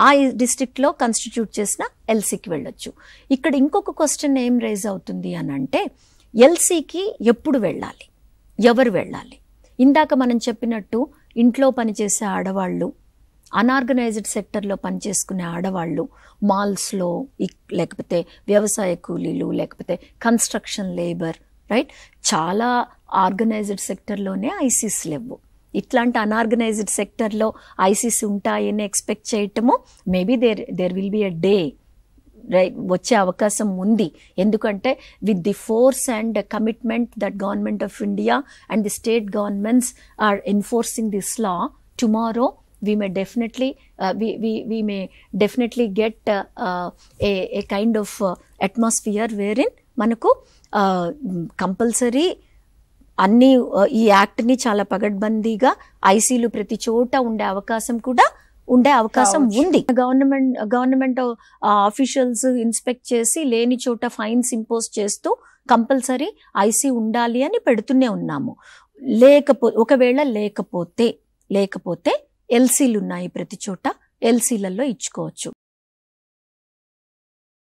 ఆ డిస్ట్రిక్ట్లో కన్స్టిట్యూట్ చేసిన ఎల్సీకి వెళ్ళొచ్చు. ఇక్కడ ఇంకొక క్వశ్చన్ ఏం రైజ్ అవుతుంది అని అంటే ఎల్సీకి ఎప్పుడు వెళ్ళాలి, ఎవరు వెళ్ళాలి? ఇందాక మనం చెప్పినట్టు ఇంట్లో పనిచేసే ఆడవాళ్ళు, అన్ఆర్గనైజ్డ్ సెక్టర్లో పనిచేసుకునే ఆడవాళ్ళు, మాల్స్లో లేకపోతే వ్యవసాయ కూలీలు లేకపోతే కన్స్ట్రక్షన్ లేబర్, రైట్? చాలా ఆర్గనైజ్డ్ సెక్టర్లోనే ఐసీస్ లేవు. ఇట్లాంటి అన్ఆర్గనైజ్డ్ సెక్టర్లో ఐసీస్ ఉంటాయని ఎక్స్పెక్ట్ చేయటము maybe there will be a day right వచ్చే అవకాశం ఉంది. ఎందుకంటే with the force and commitment that government of India and the state governments are enforcing this law, tomorrow we may definitely get a kind of atmosphere wherein మనకు compulsory అన్ని ఈ యాక్ట్ని చాలా పగడ్బందీగా ఐసీలు ప్రతి చోట ఉండే అవకాశం ఉంది. గవర్నమెంట్ ఆఫీషియల్స్ ఇన్స్పెక్ట్ చేసి లేని చోట ఫైన్స్ ఇంపోజ్ చేస్తూ కంపల్సరీ ఐసీ ఉండాలి అని పెడుతూనే ఉన్నాము. ఒకవేళ లేకపోతే ఎల్సీలు ఉన్నాయి ప్రతి చోట, ఎల్సీలలో ఇచ్చుకోవచ్చు.